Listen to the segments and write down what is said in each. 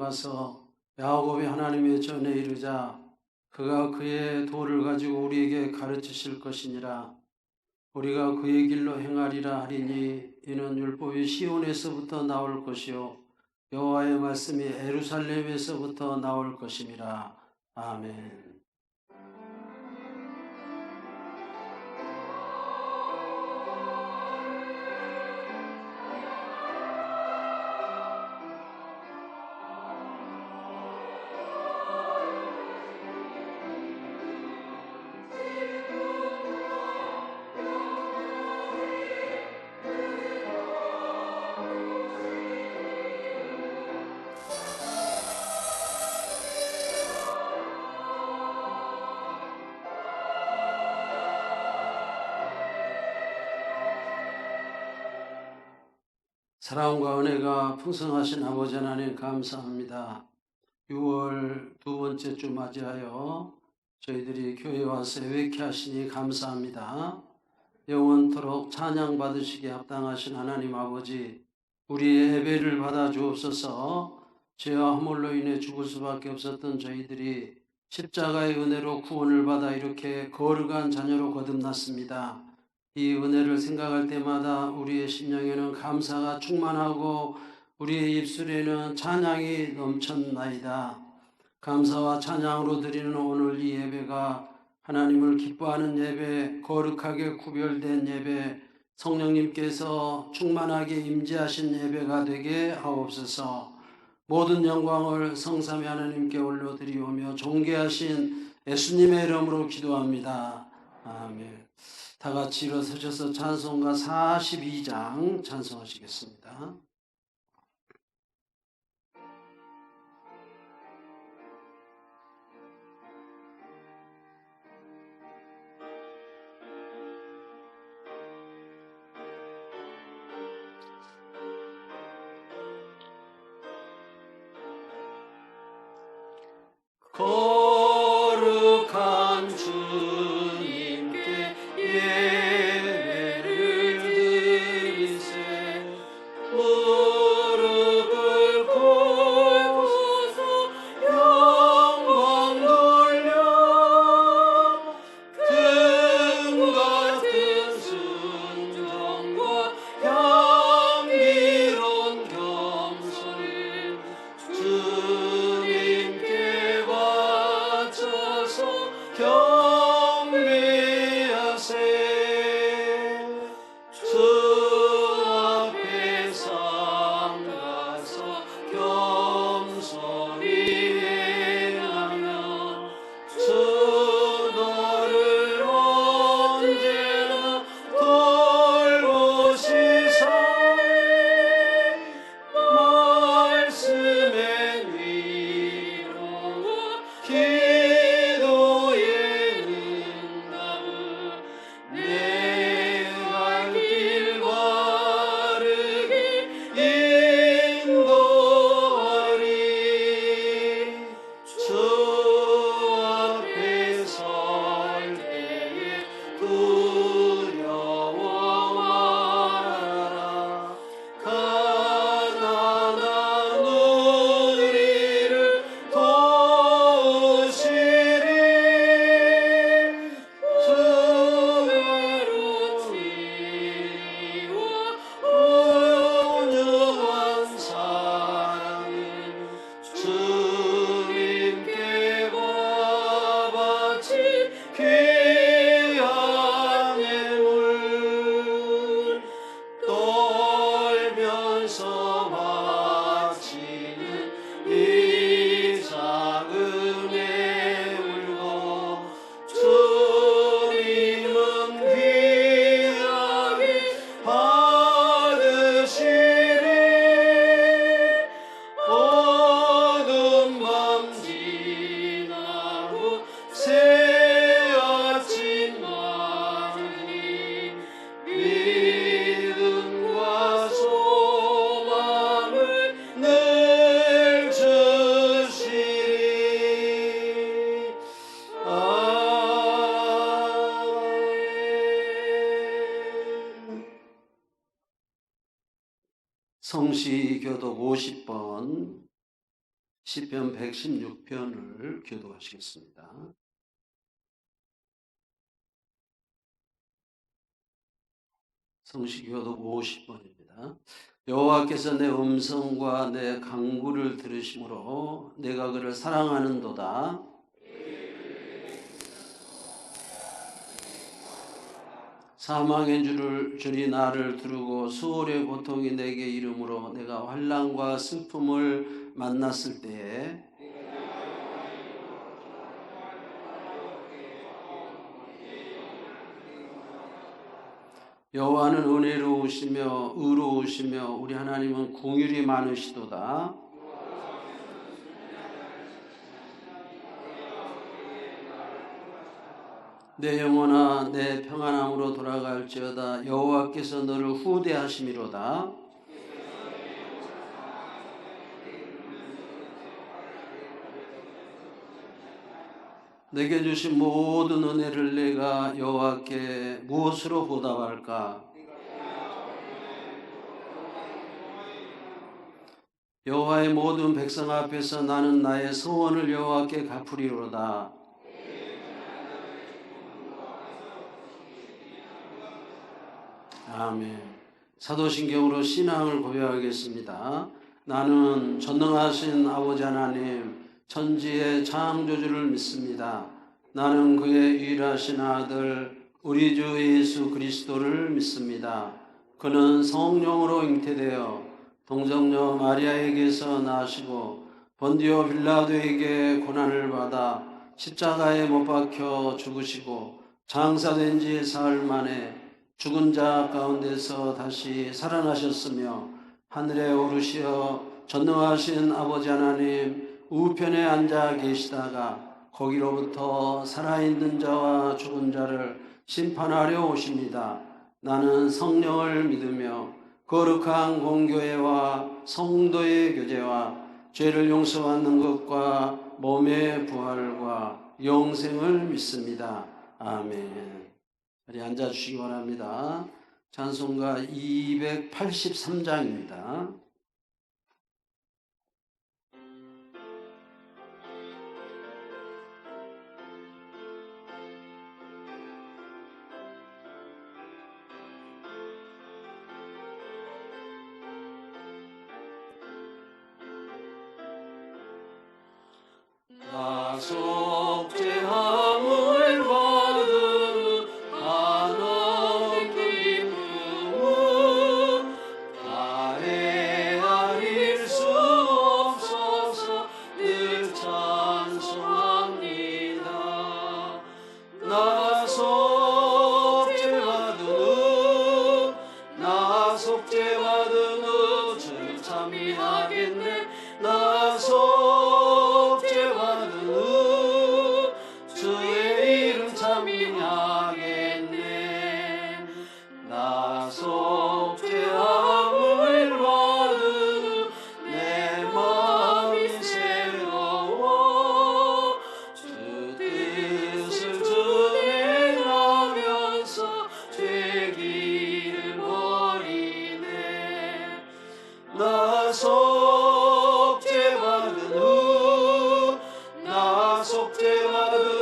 나가서 야곱이 하나님의 전에 이르자 그가 그의 도를 가지고 우리에게 가르치실 것이니라. 우리가 그의 길로 행하리라 하리니 이는 율법이 시온에서부터 나올 것이요 여호와의 말씀이 예루살렘에서부터 나올 것임이라. 아멘. 사랑과 은혜가 풍성하신 아버지 하나님 감사합니다. 6월 두 번째 주 맞이하여 저희들이 교회에 와서 예배케 하시니 감사합니다. 영원토록 찬양 받으시기에 합당하신 하나님 아버지, 우리의 예배를 받아 주옵소서. 죄와 허물로 인해 죽을 수밖에 없었던 저희들이 십자가의 은혜로 구원을 받아 이렇게 거룩한 자녀로 거듭났습니다. 이 은혜를 생각할 때마다 우리의 심령에는 감사가 충만하고 우리의 입술에는 찬양이 넘쳤나이다. 감사와 찬양으로 드리는 오늘 이 예배가 하나님을 기뻐하는 예배, 거룩하게 구별된 예배, 성령님께서 충만하게 임재하신 예배가 되게 하옵소서. 모든 영광을 성삼위 하나님께 올려드리오며 존귀하신 예수님의 이름으로 기도합니다. 아멘. 다 같이 일어서셔서 찬송가 42장 찬송하시겠습니다. 거룩한 주님께 예배를 드리세. 무릎을 꿇고서 영광 돌려 금 같은 순종과 향기로운 겸손을 주님께 바쳐서 경배하세. 주 앞에 삼가서 겸손히 행하면 주 너를 언제나 돌보시사. 말씀의 위로와 기도의 응답을 내 갈 길 바르게 인도하리. 주 앞에 설 때에 두려워 말아라. 가난한 우리를 도우시리. 주의로 지혜와 온유한 사랑은 주님께 바친 귀한 예물. 떨면서 바치는 이 작은 예물고 주님은 귀하게 받으시리. 어두운 밤 지나고 새 아침 많으니 믿음과 소망을 늘 주시리. 아멘. 성시교독 50번 시편 116편을 교독하시겠습니다. 성시교독 50번입니다. 여호와께서 내 음성과 내 간구를 들으심으로 내가 그를 사랑하는도다. 사망의 줄이 나를 두르고 수월의 고통이 내게 이름으로 내가 환난과 슬픔을 만났을 때에 여호와는 은혜로우시며 의로우시며 우리 하나님은 긍휼이 많으시도다. 내 영혼아 내 평안함으로 돌아갈지어다. 여호와께서 너를 후대하심이로다. 내게 주신 모든 은혜를 내가 여호와께 무엇으로 보답할까? 여호와의 모든 백성 앞에서 나는 나의 소원을 여호와께 갚으리로다. 아멘. 사도신경으로 신앙을 고백하겠습니다. 나는 전능하신 아버지 하나님 천지의 창조주를 믿습니다. 나는 그의 유일하신 아들 우리 주 예수 그리스도를 믿습니다. 그는 성령으로 잉태되어 동정녀 마리아에게서 나시고 본디오 빌라도에게 고난을 받아 십자가에 못 박혀 죽으시고 장사된 지 사흘 만에 죽은 자 가운데서 다시 살아나셨으며 하늘에 오르시어 전능하신 아버지 하나님 우편에 앉아 계시다가 거기로부터 살아있는 자와 죽은 자를 심판하려 오십니다. 나는 성령을 믿으며 거룩한 공교회와 성도의 교제와 죄를 용서받는 것과 몸의 부활과 영생을 믿습니다. 아멘. 자리 앉아주시기 바랍니다. 찬송가 283장입니다. 나 속죄함을 받은 한없는 기쁨은 다 헤아릴 수 없어서 늘 찬송합니다. 나 속죄받은 후 주를 찬미하겠네. 나 속죄받은 후 주의 이름 찬미하겠네. 나 속죄함을 받은 후 내 마음이 새로워 주 뜻을 준행하면서 죄 길을 버리네. 나 속죄받은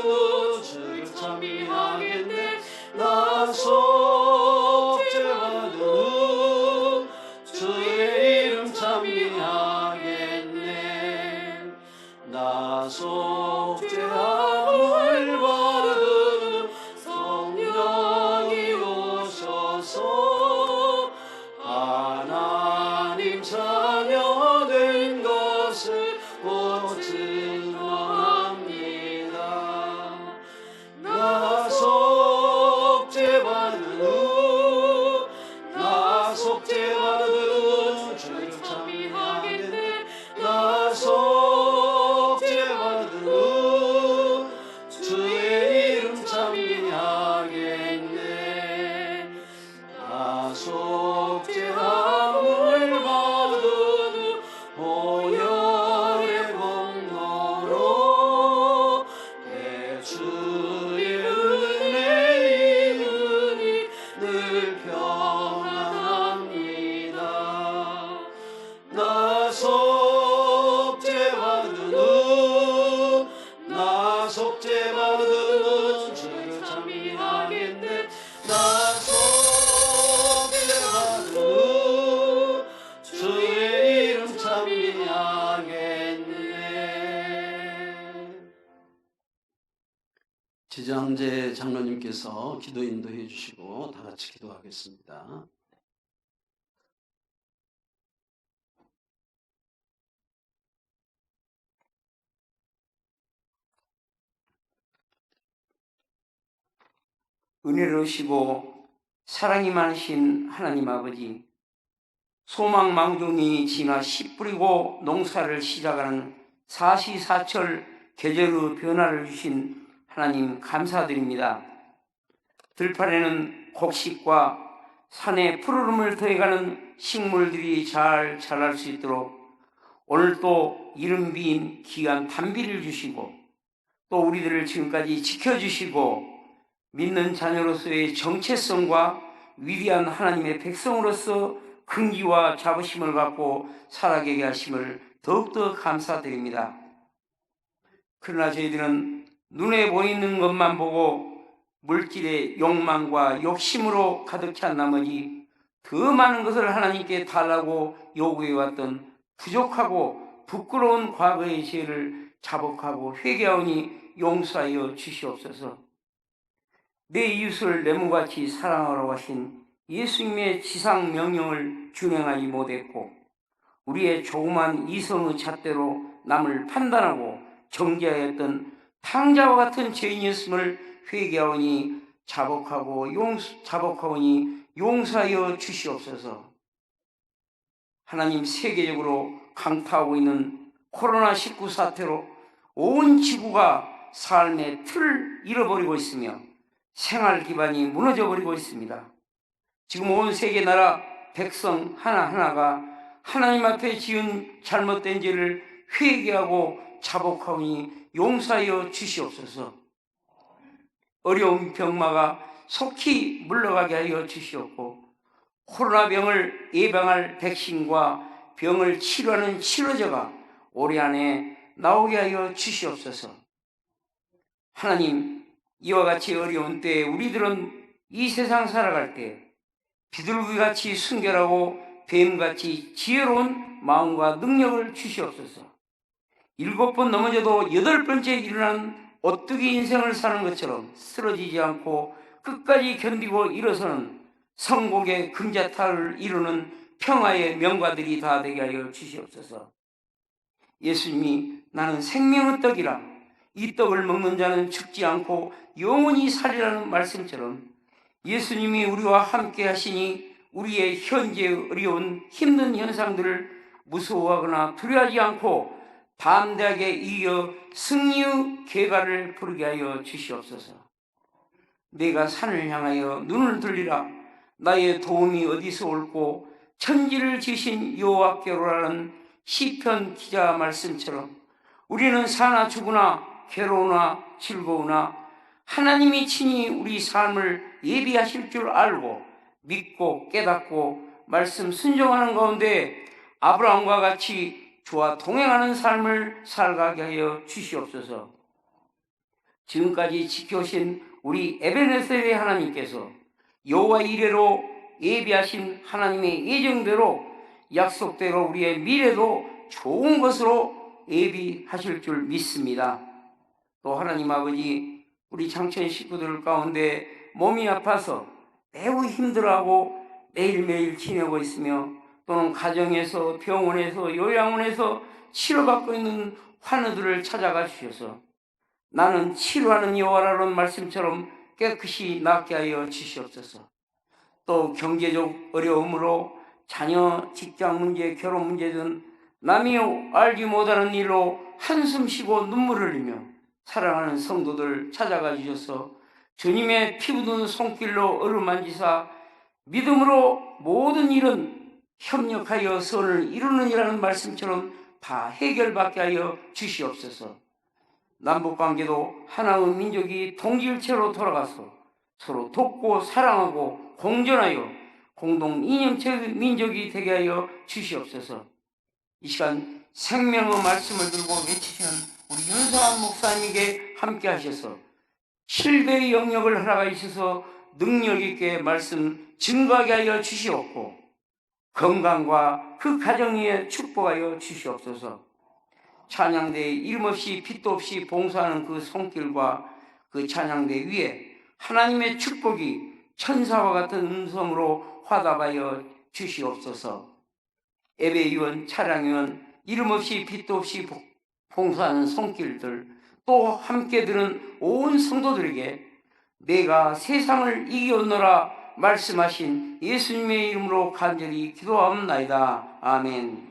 후 주를 찬미하겠네. 나 속죄받은 후 주의 이름 찬미하겠네. 나 속죄함을 받은 후 성령이 오셔서 하나님 자녀 된 것을 곧 증언합니다. 나 속죄받은 후 주를 찬미하겠네. 나 속죄받은 후 지장재 장로님께서 기도 인도해 주시고 다 같이 기도하겠습니다. 은혜로우시고 사랑이 많으신 하나님 아버지, 소망망종이 지나 씨 뿌리고 농사를 시작하는 사시사철 계절의 변화를 주신 하나님 감사드립니다. 들판에는 곡식과 산에 푸르름을 더해가는 식물들이 잘 자랄 수 있도록 오늘 또 이른 비인 귀한 단비를 주시고 또 우리들을 지금까지 지켜주시고 믿는 자녀로서의 정체성과 위대한 하나님의 백성으로서 긍지와 자부심을 갖고 살아가게 하심을 더욱더 감사드립니다. 그러나 저희들은 눈에 보이는 것만 보고 물질의 욕망과 욕심으로 가득 찬 나머지 더 많은 것을 하나님께 달라고 요구해왔던 부족하고 부끄러운 과거의 죄를 자복하고 회개하오니 용서하여 주시옵소서. 내 이웃을 내 몸같이 사랑하라고 하신 예수님의 지상 명령을 준행하지 못했고 우리의 조그만 이성의 잣대로 남을 판단하고 정죄하였던 탕자와 같은 죄인이었음을 회개하오니 자복하오니 용서하여 주시옵소서. 하나님, 세계적으로 강타하고 있는 코로나19 사태로 온 지구가 삶의 틀을 잃어버리고 있으며 생활 기반이 무너져버리고 있습니다. 지금 온 세계 나라 백성 하나하나가 하나님 앞에 지은 잘못된 죄를 회개하고 자복하오니 용서하여 주시옵소서. 어려운 병마가 속히 물러가게 하여 주시옵고 코로나 병을 예방할 백신과 병을 치료하는 치료제가 올해 안에 나오게 하여 주시옵소서. 하나님, 이와 같이 어려운 때에 우리들은 이 세상 살아갈 때 비둘기같이 순결하고 뱀같이 지혜로운 마음과 능력을 주시옵소서. 7번 넘어져도 8번째 일어나는 오뚜기 인생을 사는 것처럼 쓰러지지 않고 끝까지 견디고 일어서는 성공의 금자탑을 이루는 평화의 명가들이 다 되게 하여 주시옵소서. 예수님이 나는 생명의 떡이라 이 떡을 먹는 자는 죽지 않고 영원히 살리라는 말씀처럼 예수님이 우리와 함께 하시니 우리의 현재 어려운 힘든 현상들을 무서워하거나 두려워하지 않고 담대하게 이겨 승리의 계가를 부르게 하여 주시옵소서. 내가 산을 향하여 눈을 들리라. 나의 도움이 어디서 올고 천지를 지신 여호와께로라는 시편 기자 말씀처럼 우리는 사나 죽으나 괴로우나 즐거우나 하나님이 친히 우리 삶을 예비하실 줄 알고 믿고 깨닫고 말씀 순종하는 가운데 아브라함과 같이 주와 동행하는 삶을 살아가게 하여 주시옵소서. 지금까지 지켜오신 우리 에베네셀의 하나님께서 여호와 이레로 예비하신 하나님의 예정대로 약속대로 우리의 미래도 좋은 것으로 예비하실 줄 믿습니다. 또 하나님 아버지, 우리 장천 식구들 가운데 몸이 아파서 매우 힘들어하고 매일매일 지내고 있으며 또는 가정에서 병원에서 요양원에서 치료받고 있는 환우들을 찾아가 주셔서 나는 치료하는 여호와라는 말씀처럼 깨끗이 낫게 하여 주시옵소서. 또 경제적 어려움으로 자녀, 직장 문제, 결혼 문제 등 남이 알지 못하는 일로 한숨 쉬고 눈물을 흘리며 사랑하는 성도들 찾아가 주셔서 주님의 피 묻은 손길로 어루만지사 믿음으로 모든 일은 협력하여 선을 이루느니라는 말씀처럼 다 해결받게 하여 주시옵소서. 남북관계도 하나의 민족이 동질체로 돌아가서 서로 돕고 사랑하고 공존하여 공동 이념체의 민족이 되게 하여 주시옵소서. 이 시간 생명의 말씀을 들고 외치시는 우리 윤성환 목사님에게 함께 하셔서 7대의 영역을 허락하여 주셔서 능력 있게 말씀 증거하게 하여 주시옵고 건강과 그 가정에 축복하여 주시옵소서. 찬양대에 이름 없이 빛도 없이 봉사하는 그 손길과 그 찬양대 위에 하나님의 축복이 천사와 같은 음성으로 화답하여 주시옵소서. 예배위원, 차량위원, 이름 없이 빛도 없이 봉사하는 손길들, 또 함께 들은 온 성도들에게 내가 세상을 이기었노라 말씀하신 예수님의 이름으로 간절히 기도하옵나이다. 아멘.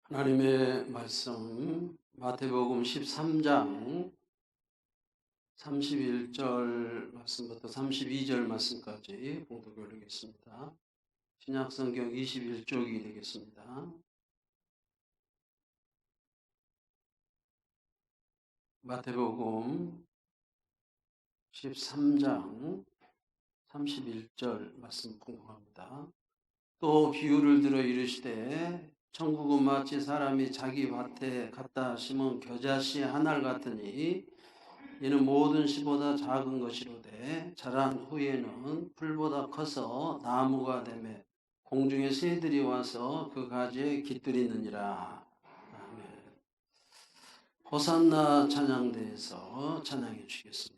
하나님의 말씀 마태복음 13장 31절 말씀부터 32절 말씀까지 봉독해 올리겠습니다. 신약성경 21쪽이 되겠습니다. 마태복음 13장 31절 말씀 봉독합니다. 또 비유를 들어 이르시되 천국은 마치 사람이 자기 밭에 갖다 심은 겨자씨 한 알 같으니 이는 모든 씨보다 작은 것이로되 자란 후에는 풀보다 커서 나무가 되매 공중의 새들이 와서 그 가지에 깃들이느니라. 아멘. 호산나 찬양대에서 찬양해 주시겠습니다.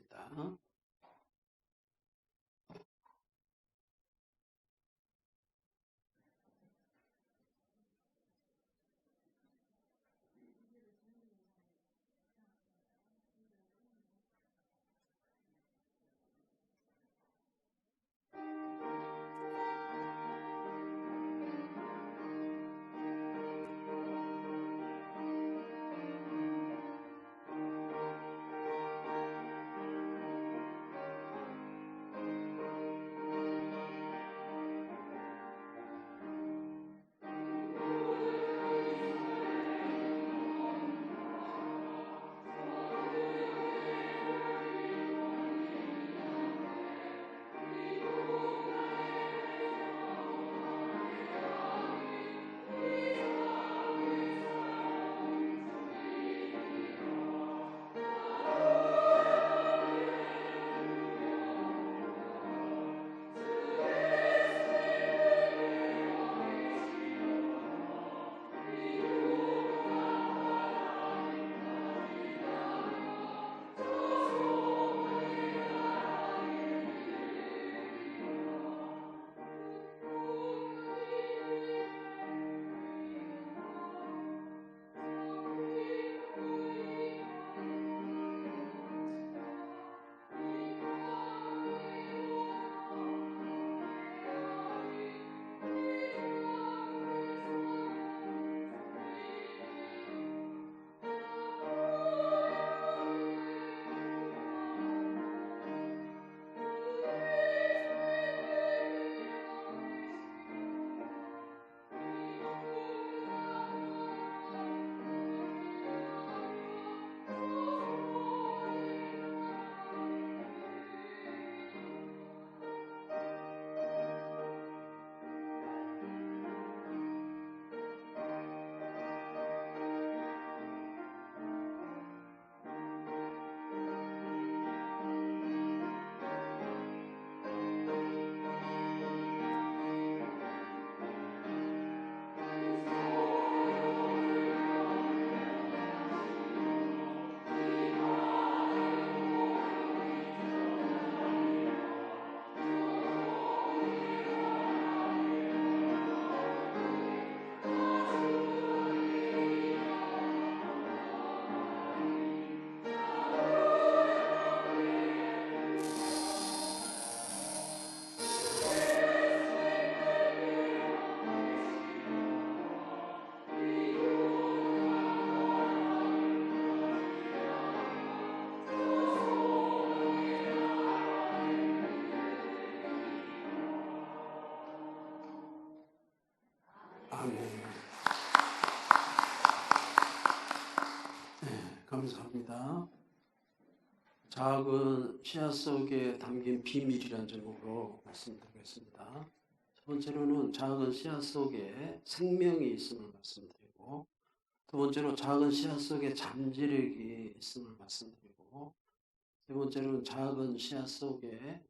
감사합니다. 작은 씨앗 속에 담긴 비밀이라는 제목으로 말씀드리겠습니다. 첫 번째로는 작은 씨앗 속에 생명이 있음을 말씀드리고, 두 번째로 작은 씨앗 속에 잠재력이 있음을 말씀드리고, 세 번째로는 작은 씨앗 속에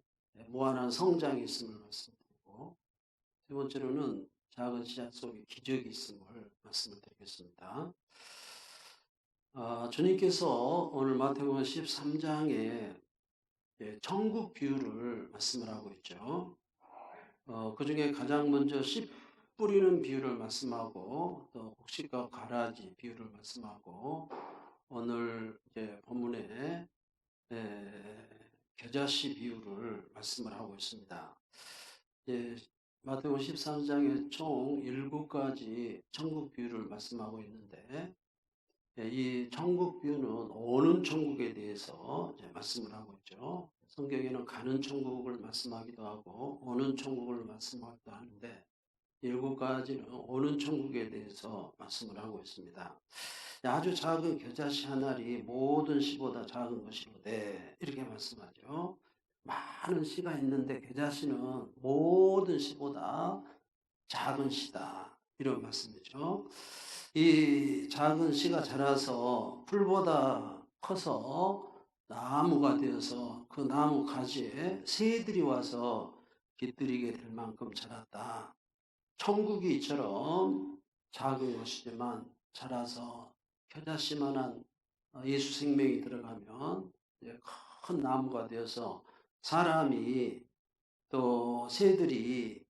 무한한 성장이 있음을 말씀드리고, 세 번째로는 작은 씨앗 속에 기적이 있음을 말씀을 드리겠습니다. 주님께서 오늘 마태복음 13장에 천국 비유를 말씀을 하고 있죠. 그 중에 가장 먼저 씨 뿌리는 비유를 말씀하고, 또 곡식과 가라지 비유를 말씀하고, 오늘 이제 본문에 겨자씨 비유를 말씀을 하고 있습니다. 마태복음 13장에 총 7가지 천국 비유를 말씀하고 있는데, 이 천국 비유는 오는 천국에 대해서 이제 말씀을 하고 있죠. 성경에는 가는 천국을 말씀하기도 하고 오는 천국을 말씀하기도 하는데, 7가지는 오는 천국에 대해서 말씀을 하고 있습니다. 아주 작은 겨자씨 한 알이 모든 씨보다 작은 것이로되, 이렇게 말씀하죠. 많은 씨가 있는데 겨자씨는 모든 씨보다 작은 씨다, 이런 말씀이죠. 이 작은 씨가 자라서 풀보다 커서 나무가 되어서 그 나무 가지에 새들이 와서 깃들이게 될 만큼 자랐다. 천국이 이처럼 작은 것이지만 자라서 겨자씨만한 예수 생명이 들어가면 큰 나무가 되어서 사람이, 또 새들이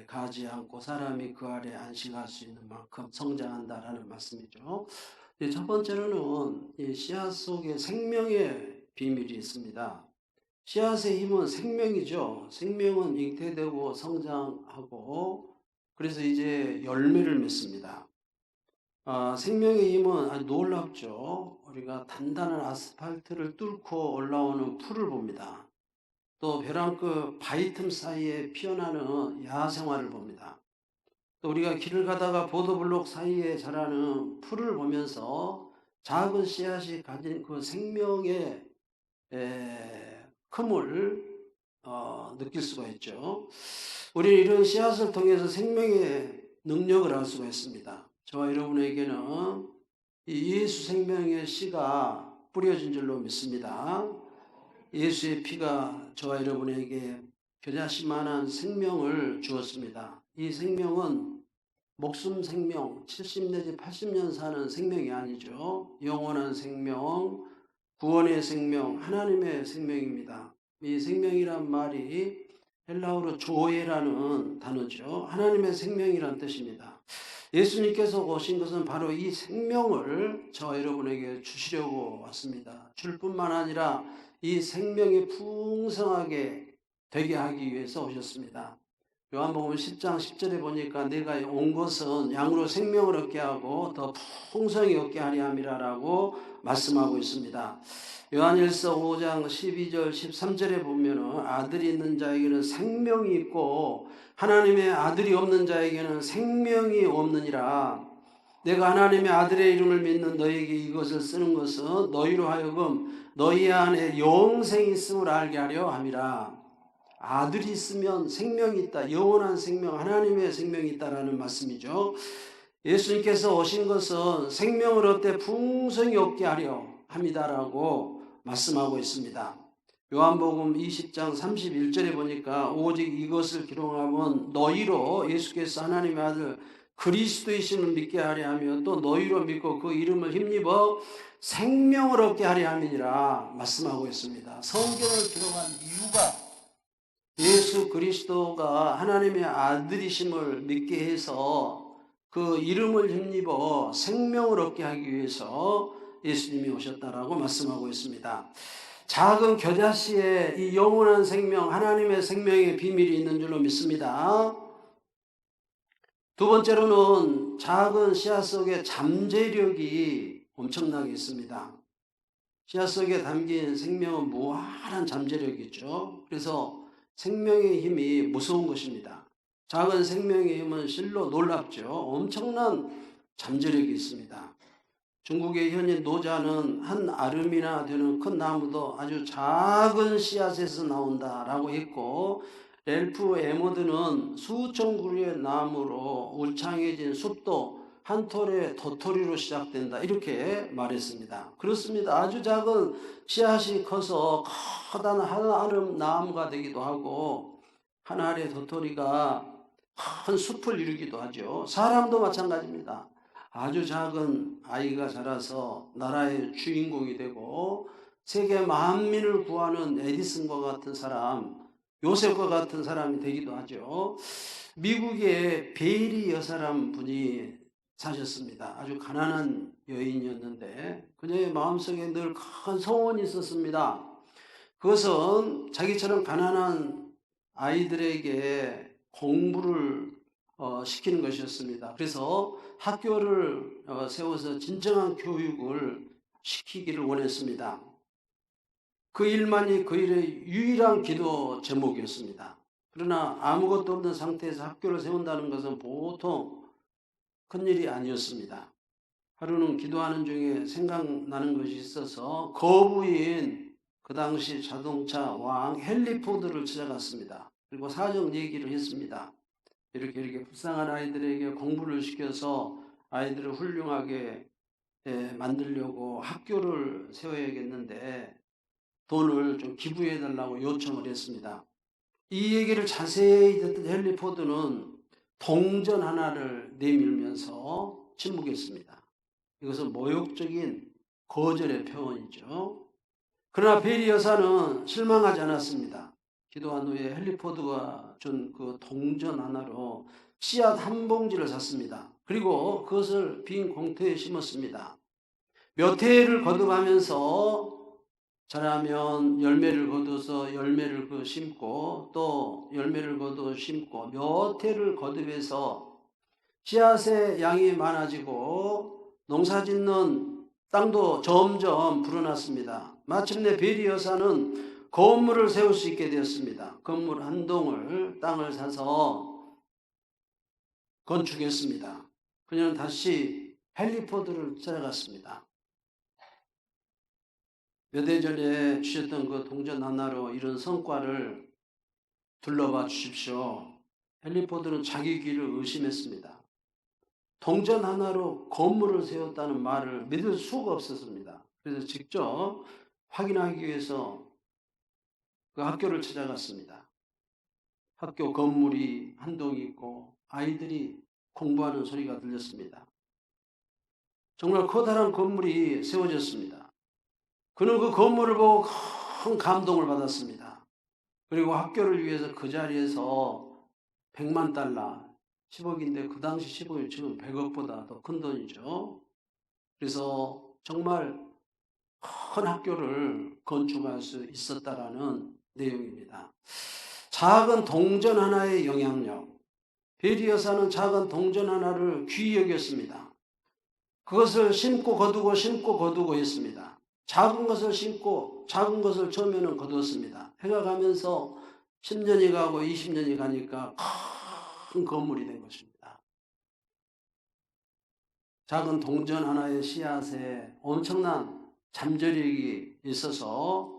가지 않고 사람이 그 아래 안식할 수 있는 만큼 성장한다라는 말씀이죠. 첫 번째로는 이 씨앗 속에 생명의 비밀이 있습니다. 씨앗의 힘은 생명이죠. 생명은 잉태되고 성장하고, 그래서 이제 열매를 맺습니다. 생명의 힘은 아주 놀랍죠. 우리가 단단한 아스팔트를 뚫고 올라오는 풀을 봅니다. 또 벼랑 끝 바위 틈 사이에 피어나는 야생화를 봅니다. 또 우리가 길을 가다가 보도블록 사이에 자라는 풀을 보면서 작은 씨앗이 가진 그 생명의 큼을 느낄 수가 있죠. 우리는 이런 씨앗을 통해서 생명의 능력을 알 수가 있습니다. 저와 여러분에게는 이 예수 생명의 씨가 뿌려진 줄로 믿습니다. 예수의 피가 저와 여러분에게 겨자씨만한 생명을 주었습니다. 이 생명은 목숨 생명, 70 내지 80년 사는 생명이 아니죠. 영원한 생명, 구원의 생명, 하나님의 생명입니다. 이 생명이란 말이 헬라어로 조에라는 단어죠. 하나님의 생명이란 뜻입니다. 예수님께서 오신 것은 바로 이 생명을 저와 여러분에게 주시려고 왔습니다. 줄 뿐만 아니라 이 생명이 풍성하게 되게 하기 위해서 오셨습니다. 요한복음 10장 10절에 보니까 내가 온 것은 양으로 생명을 얻게 하고 더 풍성히 얻게 하려 함이라라고 말씀하고 있습니다. 요한일서 5장 12절 13절에 보면은 아들이 있는 자에게는 생명이 있고 하나님의 아들이 없는 자에게는 생명이 없느니라. 내가 하나님의 아들의 이름을 믿는 너에게 이것을 쓰는 것은 너희로 하여금 너희 안에 영생이 있음을 알게 하려 함이라. 아들이 있으면 생명이 있다. 영원한 생명, 하나님의 생명이 있다라는 말씀이죠. 예수님께서 오신 것은 생명을 얻되 풍성히 얻게 하려 합니다라고 말씀하고 있습니다. 요한복음 20장 31절에 보니까 오직 이것을 기록하면 너희로 예수께서 하나님의 아들 그리스도이심을 믿게 하려 하며 또 너희로 믿고 그 이름을 힘입어 생명을 얻게 하려 함이니라 말씀하고 있습니다. 성경을 기록한 이유가 예수 그리스도가 하나님의 아들이심을 믿게 해서 그 이름을 힘입어 생명을 얻게 하기 위해서 예수님이 오셨다라고 말씀하고 있습니다. 작은 겨자씨에 이 영원한 생명, 하나님의 생명의 비밀이 있는 줄로 믿습니다. 두 번째로는 작은 씨앗 속에 잠재력이 엄청나게 있습니다. 씨앗 속에 담긴 생명은 무한한 잠재력이 있죠. 그래서 생명의 힘이 무서운 것입니다. 작은 생명의 힘은 실로 놀랍죠. 엄청난 잠재력이 있습니다. 중국의 현지 노자는 한 아름이나 되는 큰 나무도 아주 작은 씨앗에서 나온다라고 했고, 렐프 에머드는 수천 그루의 나무로 울창해진 숲도 한 톨의 도토리로 시작된다 이렇게 말했습니다. 그렇습니다. 아주 작은 씨앗이 커서 커다란 한 아름 나무가 되기도 하고 한 알의 도토리가 큰 숲을 이루기도 하죠. 사람도 마찬가지입니다. 아주 작은 아이가 자라서 나라의 주인공이 되고 세계 만민을 구하는 에디슨과 같은 사람, 요셉과 같은 사람이 되기도 하죠. 미국의 베일리 여사란 분이 사셨습니다. 아주 가난한 여인이었는데 그녀의 마음속에 늘 큰 소원이 있었습니다. 그것은 자기처럼 가난한 아이들에게 공부를 시키는 것이었습니다. 그래서 학교를 세워서 진정한 교육을 시키기를 원했습니다. 그 일만이 그 일의 유일한 기도 제목이었습니다. 그러나 아무것도 없는 상태에서 학교를 세운다는 것은 보통 큰일이 아니었습니다. 하루는 기도하는 중에 생각나는 것이 있어서 거부인 그 당시 자동차 왕 헨리 포드를 찾아갔습니다. 그리고 사정 얘기를 했습니다. 이렇게 불쌍한 아이들에게 공부를 시켜서 아이들을 훌륭하게 만들려고 학교를 세워야겠는데 돈을 좀 기부해 달라고 요청을 했습니다. 이 얘기를 자세히 듣던 헨리 포드는 동전 하나를 내밀면서 침묵했습니다. 이것은 모욕적인 거절의 표현이죠. 그러나 베리 여사는 실망하지 않았습니다. 기도한 후에 헨리 포드가 준 그 동전 하나로 씨앗 한 봉지를 샀습니다. 그리고 그것을 빈 공터에 심었습니다. 몇 해를 거듭하면서 자라면 열매를 거둬서 열매를 심고 또 열매를 거둬 심고 몇 해를 거듭해서 씨앗의 양이 많아지고 농사짓는 땅도 점점 불어났습니다. 마침내 베리 여사는 건물을 세울 수 있게 되었습니다. 건물 한 동을 땅을 사서 건축했습니다. 그녀는 다시 헨리 포드를 찾아갔습니다. 몇 해 전에 주셨던 그 동전 하나로 이런 성과를 둘러봐 주십시오. 헨리 포드는 자기 귀를 의심했습니다. 동전 하나로 건물을 세웠다는 말을 믿을 수가 없었습니다. 그래서 직접 확인하기 위해서 그 학교를 찾아갔습니다. 학교 건물이 한 동이 있고 아이들이 공부하는 소리가 들렸습니다. 정말 커다란 건물이 세워졌습니다. 그는 그 건물을 보고 큰 감동을 받았습니다. 그리고 학교를 위해서 그 자리에서 100만 달러, 10억인데 그 당시 10억이 지금 100억보다 더 큰 돈이죠. 그래서 정말 큰 학교를 건축할 수 있었다라는 내용입니다. 작은 동전 하나의 영향력. 베리 여사는 작은 동전 하나를 귀히 여겼습니다. 그것을 심고 거두고 했습니다. 작은 것을 심고 작은 것을 처음에는 거두었습니다. 해가 가면서 10년이 가고 20년이 가니까 큰 건물이 된 것입니다. 작은 동전 하나의 씨앗에 엄청난 잠재력이 있어서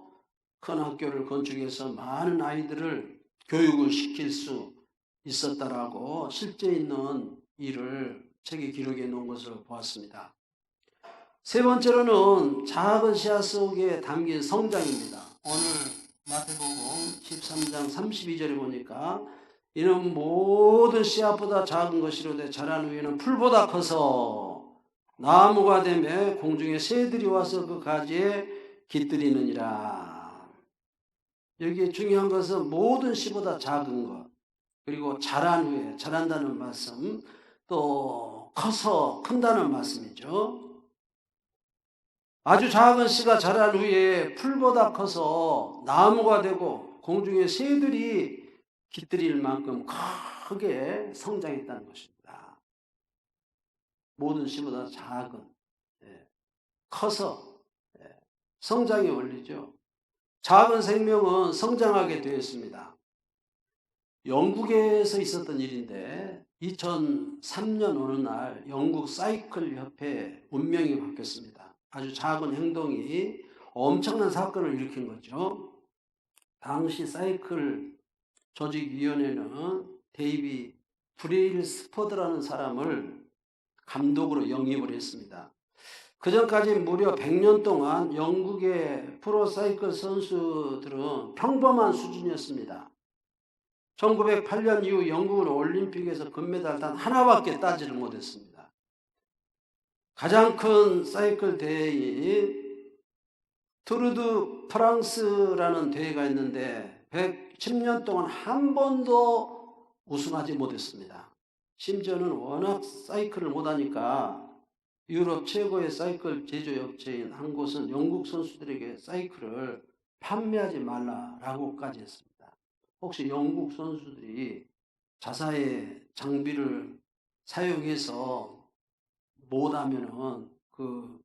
큰 학교를 건축해서 많은 아이들을 교육을 시킬 수 있었다라고 실제 있는 일을 책에 기록해 놓은 것을 보았습니다. 세 번째로는 작은 씨앗 속에 담긴 성장입니다. 오늘 마태복음 13장 32절에 보니까 이는 모든 씨앗보다 작은 것이로되 자란 후에는 풀보다 커서 나무가 되며 공중에 새들이 와서 그 가지에 깃들이느니라. 여기에 중요한 것은 모든 씨보다 작은 것, 그리고 자란 후에, 자란다는 말씀, 또 커서 큰다는 말씀이죠. 아주 작은 씨가 자란 후에 풀보다 커서 나무가 되고 공중에 새들이 깃들일 만큼 크게 성장했다는 것입니다. 모든 씨보다 작은, 커서 성장의 원리죠. 작은 생명은 성장하게 되었습니다. 영국에서 있었던 일인데 2003년 어느 날 영국 사이클 협회 운명이 바뀌었습니다. 아주 작은 행동이 엄청난 사건을 일으킨 거죠. 당시 사이클 조직위원회는 데이비 브레일스퍼드라는 사람을 감독으로 영입을 했습니다. 그 전까지 무려 100년 동안 영국의 프로사이클 선수들은 평범한 수준이었습니다. 1908년 이후 영국은 올림픽에서 금메달 단 하나밖에 따지를 못했습니다. 가장 큰 사이클 대회인 투르드 프랑스라는 대회가 있는데 110년 동안 한 번도 우승하지 못했습니다. 심지어는 워낙 사이클을 못하니까 유럽 최고의 사이클 제조업체인 한 곳은 영국 선수들에게 사이클을 판매하지 말라라고까지 했습니다. 혹시 영국 선수들이 자사의 장비를 사용해서 못하면은 그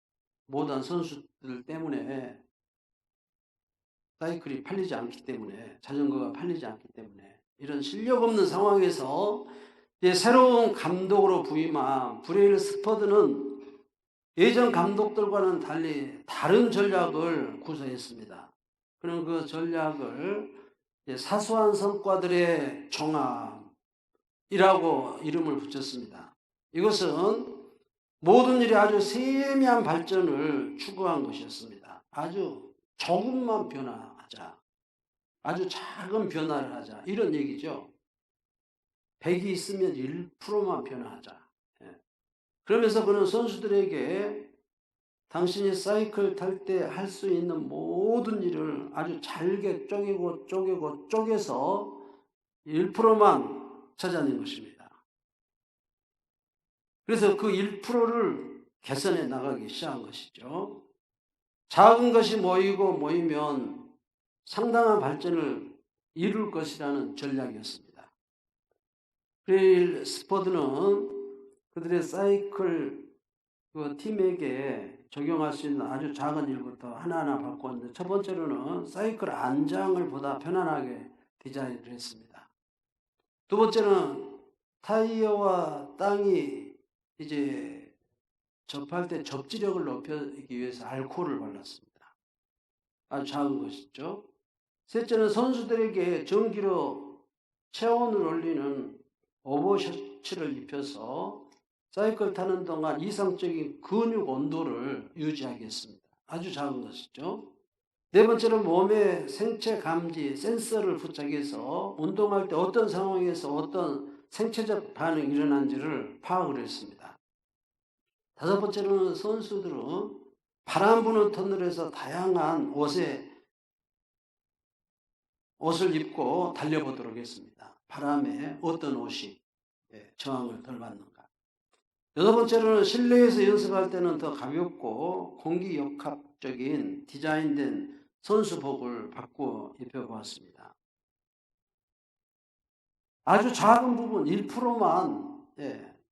못한 선수들 때문에 사이클이 팔리지 않기 때문에, 자전거가 팔리지 않기 때문에, 이런 실력 없는 상황에서 이제 새로운 감독으로 부임한 브레일 스퍼드는 예전 감독들과는 달리 다른 전략을 구사했습니다. 그런 그 전략을 사소한 성과들의 종합이라고 이름을 붙였습니다. 이것은 모든 일이 아주 세미한 발전을 추구한 것이었습니다. 아주 조금만 변화하자, 아주 작은 변화를 하자, 이런 얘기죠. 100이 있으면 1%만 변화하자. 그러면서 그는 선수들에게 당신이 사이클 탈 때 할 수 있는 모든 일을 아주 잘게 쪼개서 1%만 찾아낸 것입니다. 그래서 그 1%를 개선해 나가기 시작한 것이죠. 작은 것이 모이면 상당한 발전을 이룰 것이라는 전략이었습니다. 브레일 스퍼드는 그들의 사이클 그 팀에게 적용할 수 있는 아주 작은 일부터 하나하나 바꿨는데, 첫 번째로는 사이클 안장을 보다 편안하게 디자인을 했습니다. 두 번째는 타이어와 땅이 이제 접할 때 접지력을 높이기 위해서 알코올을 발랐습니다. 아주 작은 것이죠. 셋째는 선수들에게 전기로 체온을 올리는 오버셔츠를 입혀서 사이클 타는 동안 이상적인 근육 온도를 유지하겠습니다. 아주 작은 것이죠. 네 번째는 몸에 생체 감지 센서를 부착해서 운동할 때 어떤 상황에서 어떤 생체적 반응이 일어난지를 파악을 했습니다. 다섯 번째로는 선수들은 바람 부는 터널에서 다양한 옷을 입고 달려보도록 했습니다. 바람에 어떤 옷이 저항을 덜 받는가. 여섯 번째로는 실내에서 연습할 때는 더 가볍고 공기역학적인 디자인된 선수복을 바꾸어 입혀보았습니다. 아주 작은 부분 1%만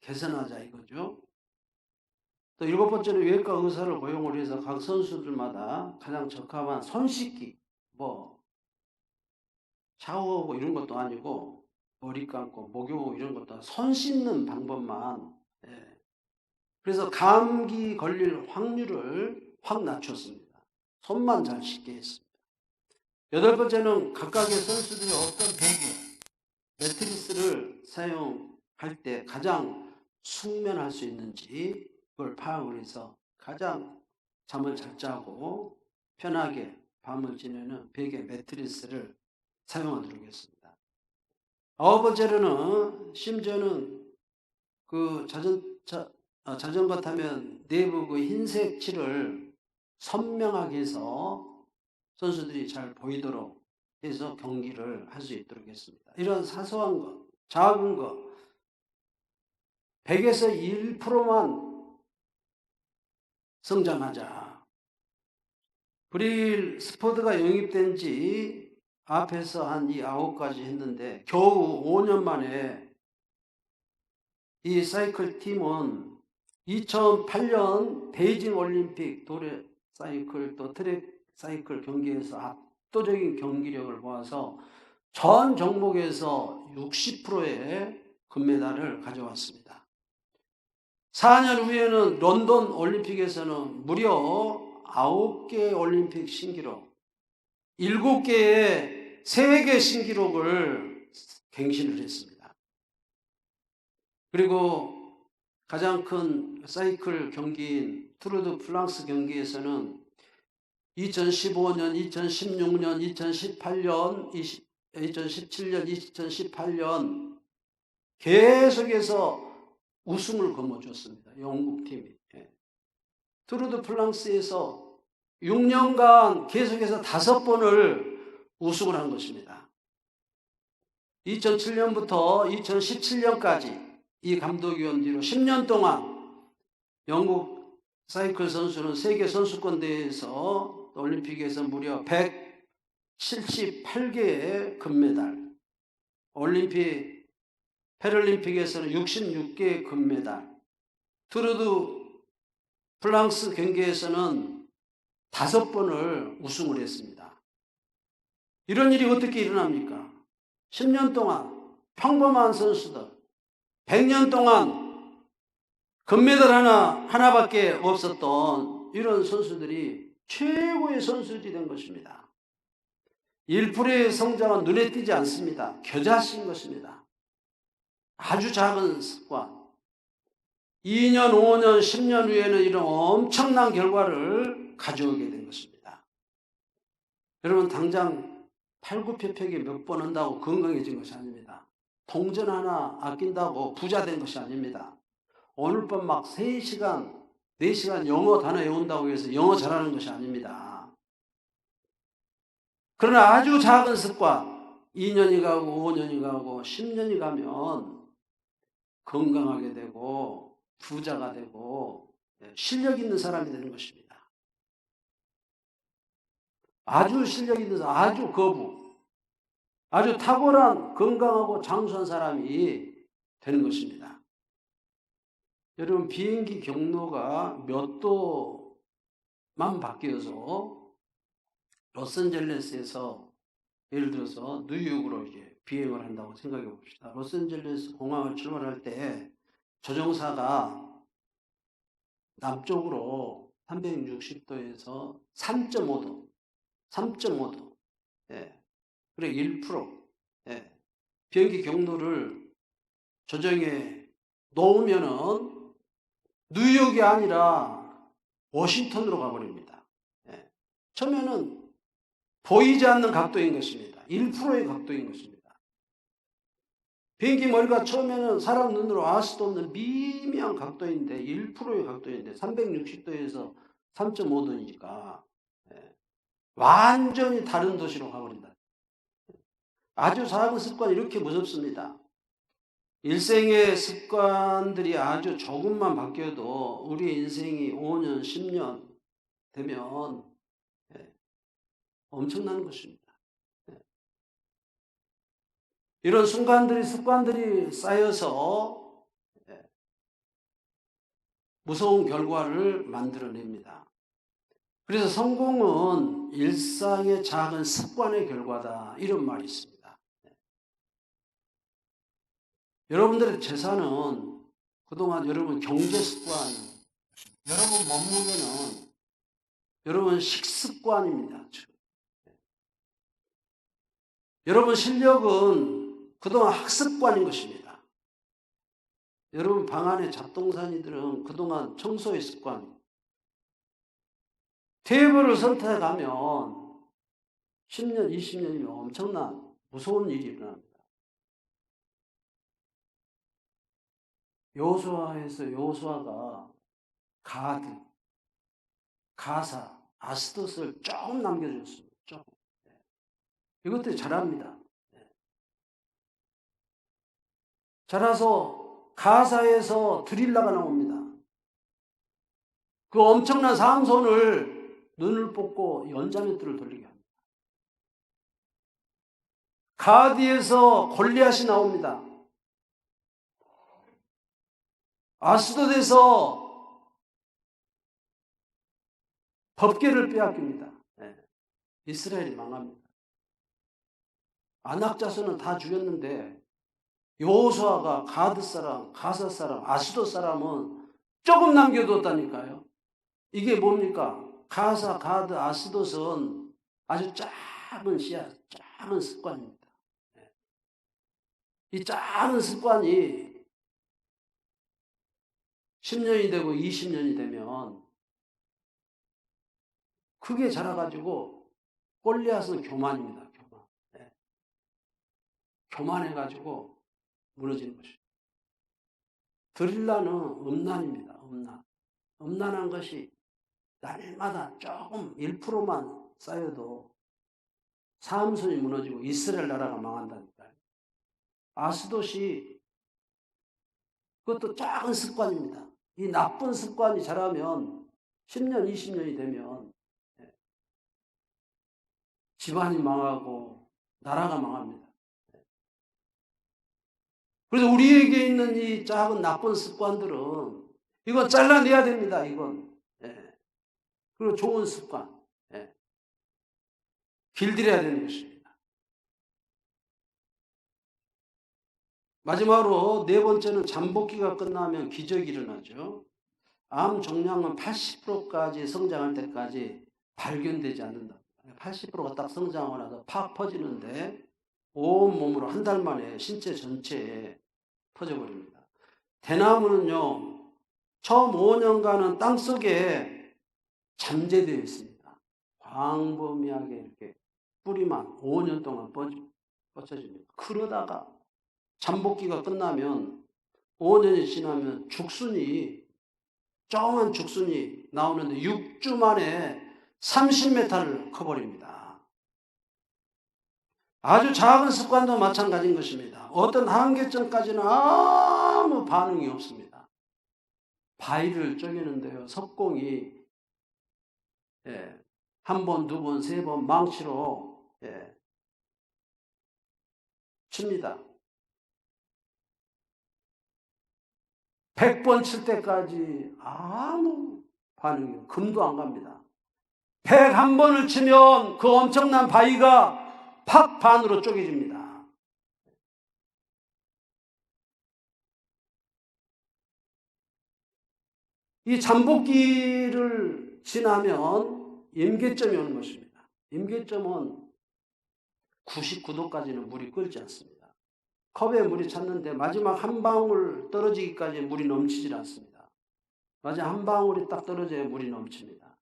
개선하자 이거죠. 또 일곱 번째는 외과 의사를 고용을 해서 각 선수들마다 가장 적합한 손 씻기, 샤워하고 이런 것도 아니고 머리 감고 목욕하고 이런 것도 아니고 손 씻는 방법만, 그래서 감기 걸릴 확률을 확 낮췄습니다. 손만 잘 씻게 했습니다. 여덟 번째는 각각의 선수들이 어떤 베개, 매트리스를 사용할 때 가장 숙면할 수 있는지 그걸 파악을 해서 가장 잠을 잘 자고 편하게 밤을 지내는 베개, 매트리스를 사용하도록 했습니다. 아홉 번째로는 심지어는 그 자전거 타면 내부 그 흰색 칠을 선명하게 해서 선수들이 잘 보이도록 해서 경기를 할 수 있도록 했습니다. 이런 사소한 것, 작은 것, 100에서 1%만 성장하자. 브레일 스퍼드가 영입된 지 앞에서 한 이 9가지 했는데 겨우 5년 만에 이 사이클 팀은 2008년 베이징 올림픽 도래 사이클 또 트랙 사이클 경기에서 압도적인 경기력을 보아서 전 종목에서 60%의 금메달을 가져왔습니다. 4년 후에는 런던 올림픽에서는 무려 9개의 올림픽 신기록, 7개의 세계 신기록을 갱신을 했습니다. 그리고 가장 큰 사이클 경기인 투르드 프랑스 경기에서는 2015년, 2016년, 2018년, 2017년, 2018년 계속해서 우승을 거머쥐었습니다. 영국팀이. 투르드 프랑스에서 6년간 계속해서 5번을 우승을 한 것입니다. 2007년부터 2017년까지 이 감독위원 뒤로 10년 동안 영국 사이클 선수는 세계 선수권 대회에서 올림픽에서 무려 178개의 금메달, 올림픽 패럴림픽에서는 66개의 금메달, 투르드 프랑스 경기에서는 5번을 우승을 했습니다. 이런 일이 어떻게 일어납니까? 10년 동안 평범한 선수들, 100년 동안 금메달 하나밖에 없었던 이런 선수들이 최고의 선수들이 된 것입니다. 1%의 성장은 눈에 띄지 않습니다. 겨자씨인 것입니다. 아주 작은 습관. 2년, 5년, 10년 후에는 이런 엄청난 결과를 가져오게 된 것입니다. 여러분, 당장 팔굽혀펴기 몇 번 한다고 건강해진 것이 아닙니다. 동전 하나 아낀다고 부자 된 것이 아닙니다. 오늘 밤 막 3시간, 4시간 영어 단어 외운다고 해서 영어 잘하는 것이 아닙니다. 그러나 아주 작은 습관, 2년이 가고 5년이 가고 10년이 가면 건강하게 되고 부자가 되고 실력 있는 사람이 되는 것입니다. 아주 실력 있는 사람, 아주 거부, 아주 탁월한 건강하고 장수한 사람이 되는 것입니다. 여러분, 비행기 경로가 몇 도만 바뀌어서 로스앤젤레스에서 예를 들어서 뉴욕으로 이제 비행을 한다고 생각해 봅시다. 로스앤젤레스 공항을 출발할 때 조종사가 남쪽으로 360도에서 3.5도, 예. 그래 1%, 예. 비행기 경로를 조정해 놓으면은 뉴욕이 아니라 워싱턴으로 가버립니다. 예. 처음에는 보이지 않는 각도인 것입니다. 1%의 각도인 것입니다. 비행기 머리가 처음에는 사람 눈으로 알 수도 없는 미미한 각도인데 1%의 각도인데 360도에서 3.5도니까 완전히 다른 도시로 가버린다. 아주 작은 습관이 이렇게 무섭습니다. 일생의 습관들이 아주 조금만 바뀌어도 우리 인생이 5년, 10년 되면 엄청난 것입니다. 이런 순간들이, 습관들이 쌓여서 무서운 결과를 만들어냅니다. 그래서 성공은 일상의 작은 습관의 결과다, 이런 말이 있습니다. 여러분들의 재산은 그동안 여러분 경제 습관, 여러분 몸무게는 여러분 식습관입니다. 여러분 실력은 그동안 학습관인 것입니다. 여러분 방 안에 잡동사니들은 그동안 청소의 습관. 테이블을 선택하면 10년, 20년이면 엄청난 무서운 일이 일어납니다. 여호수아에서 여호수아가 가드, 가사, 아스돗을 조금 남겨줬습니다. 조금. 이것도 잘합니다. 자라서 가사에서 드릴라가 나옵니다. 그 엄청난 삼손을 눈을 뽑고 연자맷돌을 돌리게 합니다. 가디에서 골리앗이 나옵니다. 아스돗에서 법궤를 빼앗깁니다. 이스라엘이 망합니다. 아낙 자손은 다 죽였는데 여호수아가 가드 사람, 가사 사람, 아스돗 사람은 조금 남겨뒀다니까요. 이게 뭡니까? 가사, 가드, 아스돗은 아주 작은 씨앗, 작은 습관입니다. 이 작은 습관이 10년이 되고 20년이 되면 크게 자라가지고 골리앗은 교만입니다. 교만. 교만해가지고 무너지는 것입니다. 드릴라는 음란입니다. 음란. 음란한 것이 날마다 조금 1%만 쌓여도 삼손이 무너지고 이스라엘 나라가 망한다니까요. 아스돗이 그것도 작은 습관입니다. 이 나쁜 습관이 자라면 10년, 20년이 되면 집안이 망하고 나라가 망합니다. 그래서 우리에게 있는 이 작은 나쁜 습관들은 이건 잘라내야 됩니다. 이건. 그리고 좋은 습관. 길들여야 되는 것입니다. 마지막으로 네 번째는 잠복기가 끝나면 기적이 일어나죠. 암 종양은 80%까지 성장할 때까지 발견되지 않는다. 80%가 딱 성장하고 나서 팍 퍼지는데 온몸으로 한 달 만에 신체 전체에 퍼져버립니다. 대나무는요, 처음 5년간은 땅속에 잠재되어 있습니다. 광범위하게 이렇게 뿌리만 5년 동안 뻗쳐집니다. 그러다가 잠복기가 끝나면 5년이 지나면 죽순이, 조그만 죽순이 나오는데 6주 만에 30m를 커버립니다. 아주 작은 습관도 마찬가지인 것입니다. 어떤 한계점까지는 아무 반응이 없습니다. 바위를 쪼개는데요, 석공이 한 번, 두 번, 세 번 망치로 칩니다. 100번 칠 때까지 아무 반응이 없어요. 금도 안 갑니다. 101번을 치면 그 엄청난 바위가 팍 반으로 쪼개집니다. 이 잠복기를 지나면 임계점이 오는 것입니다. 임계점은 99도까지는 물이 끓지 않습니다. 컵에 물이 찼는데 마지막 한 방울 떨어지기까지 물이 넘치질 않습니다. 마지막 한 방울이 딱 떨어져야 물이 넘칩니다.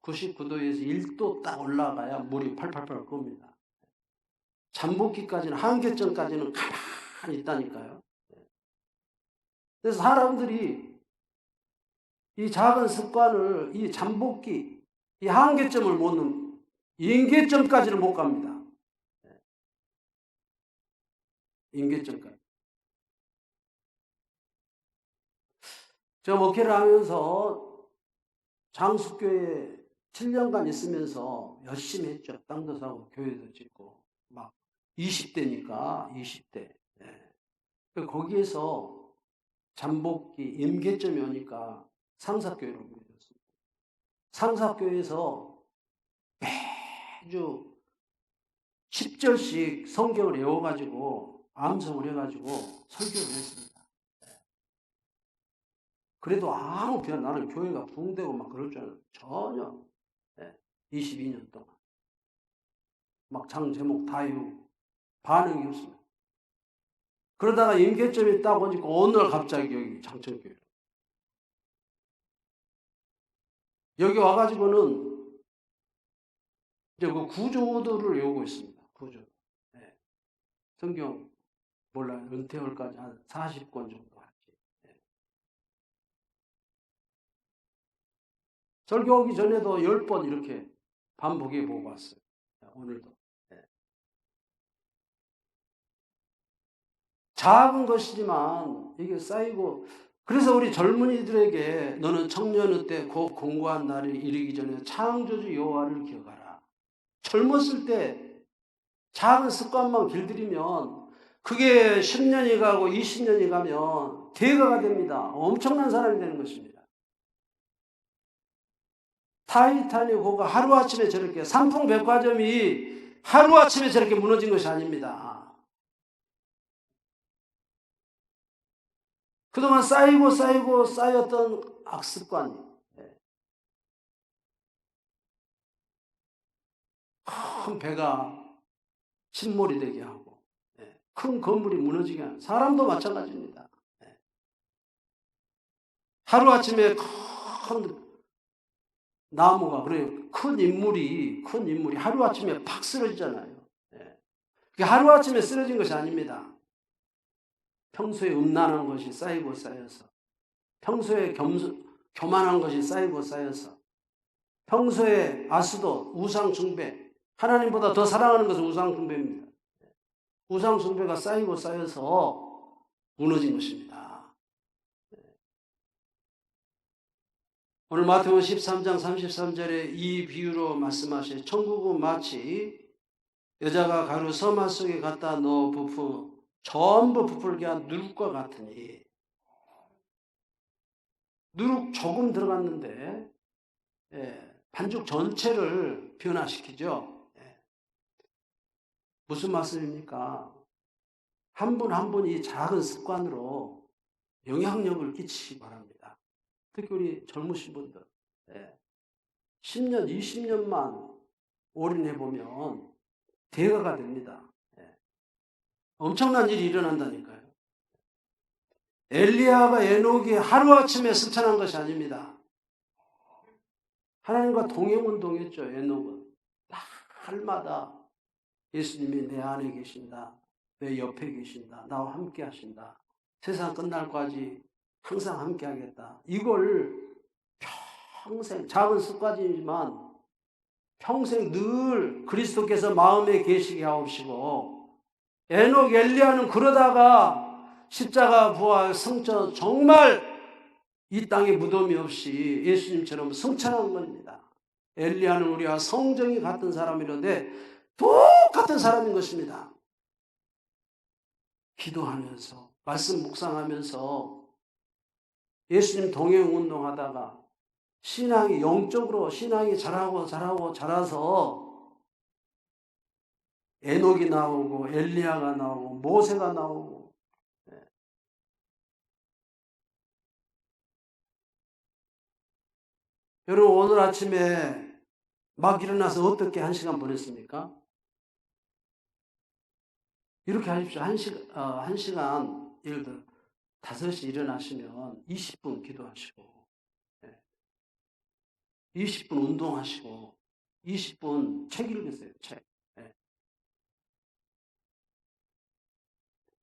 99도에서 1도 딱 올라가야 물이 팔팔팔 끓습니다. 잠복기까지는, 한계점까지는 가만히 있다니까요. 그래서 사람들이 이 작은 습관을, 이 잠복기, 이 한계점을 못 넘, 임계점까지는 못 갑니다. 임계점까지. 제가 목회를 하면서 장수교회에 7년간 있으면서 열심히 했죠. 땅도 사고 교회도 짓고 막 20대니까 20대. 거기에서 잠복기 임계점이 오니까 상사교회로 옮겨졌습니다. 상사교회에서 매주 10절씩 성경을 외워가지고 암송을 해가지고 설교를 했습니다. 그래도 아무 변, 나는 교회가 붕대고 막 그럴 줄 알았는데 전혀. 22년 동안 막 장 제목 다 외우고 반응이 없습니다. 그러다가 임계점이 딱 오니까 어느 날 갑자기 여기 장천교회 여기 와가지고는 이제 그 구조도를 외우고 있습니다. 구조. 성경 몰라요. 은퇴월까지 한 40권 정도 하지. 설교하기 전에도 10번 이렇게 반복해 보고 왔어요. 오늘도. 작은 것이지만 이게 쌓이고, 그래서 우리 젊은이들에게 너는 청년의 때 곧 공고한 날이 이르기 전에 창조주 여호와를 기억하라. 젊었을 때 작은 습관만 길들이면 그게 10년이 가고 20년이 가면 대가가 됩니다. 엄청난 사람이 되는 것입니다. 타이타닉 호가 하루아침에 저렇게 삼풍백화점이 하루아침에 저렇게 무너진 것이 아닙니다. 그동안 쌓였던 악습관이 큰 배가 침몰이 되게 하고 큰 건물이 무너지게 하는, 사람도 마찬가지입니다. 하루아침에 큰 나무가, 그래요. 큰 인물이 하루아침에 팍 쓰러지잖아요. 하루아침에 쓰러진 것이 아닙니다. 평소에 음란한 것이 쌓이고 쌓여서, 평소에 교만한 것이 쌓이고 쌓여서, 평소에 아수도, 우상숭배, 하나님보다 더 사랑하는 것은 우상숭배입니다. 우상숭배가 쌓이고 쌓여서 무너진 것입니다. 오늘 마태복음 13장 33절에 이 비유로 말씀하신, 천국은 마치 여자가 가루 서마 속에 갖다 넣어 전부 부풀게 한 누룩과 같으니, 누룩 조금 들어갔는데 반죽 전체를 변화시키죠. 무슨 말씀입니까? 한 분 한 분이 작은 습관으로 영향력을 끼치시기 바랍니다. 특히 우리 젊으신 분들 10년, 20년만 올인해보면 대가가 됩니다. 엄청난 일이 일어난다니까요. 엘리야가 에녹이 하루아침에 승천한 것이 아닙니다. 하나님과 동행운동했죠. 에녹은 날마다 예수님이 내 안에 계신다, 내 옆에 계신다, 나와 함께 하신다, 세상 끝날까지 항상 함께 하겠다, 이걸 평생, 작은 습관이지만 평생 늘 그리스도께서 마음에 계시게 하옵시고, 에녹, 엘리야는 그러다가 십자가, 부활, 성천, 정말 이 땅에 무덤이 없이 예수님처럼 성천한 겁니다. 엘리야는 우리와 성정이 같은 사람이런데 똑같은 사람인 것입니다. 기도하면서, 말씀 묵상하면서, 예수님 동행 운동하다가 신앙이, 영적으로 신앙이 자라서 에녹이 나오고 엘리야가 나오고 모세가 나오고. 여러분, 오늘 아침에 막 일어나서 어떻게 한 시간 보냈습니까? 이렇게 하십시오. 한 시간, 예를 들어 5시 일어나시면 20분 기도하시고, 20분 운동하시고, 20분 책 읽으세요. 책.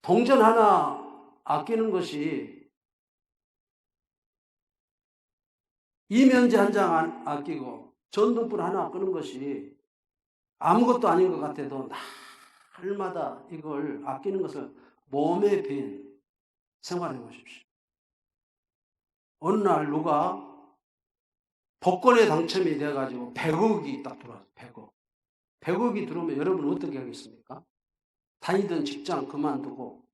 동전 하나 아끼는 것이, 이면지 한 장 아끼고 전등불 하나 끄는 것이 아무것도 아닌 것 같아도 날마다 이걸 아끼는 것을 몸에 빈 생활해 보십시오. 어느 날 누가 복권에 당첨이 돼가지고 100억이 딱 들어와서 100억이 들어오면 여러분 어떻게 하겠습니까? 다니던 직장 그만두고,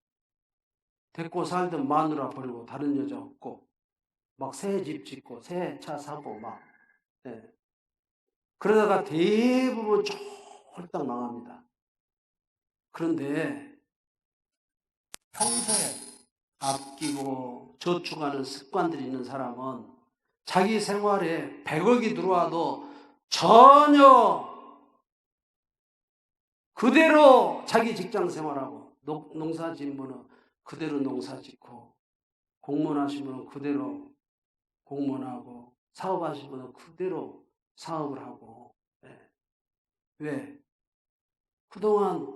데리고 살던 마누라 버리고 다른 여자 없고, 막 새 집 짓고 새 차 사고 막. 그러다가 대부분 쫄딱 망합니다. 그런데 평소에 아끼고 저축하는 습관들이 있는 사람은 자기 생활에 100억이 들어와도 전혀 그대로 자기 직장 생활하고, 농사 지은 분은 그대로 농사 짓고, 공무원 하신 분은 그대로 공무원하고, 사업하신 분은 그대로 사업을 하고. 왜? 그동안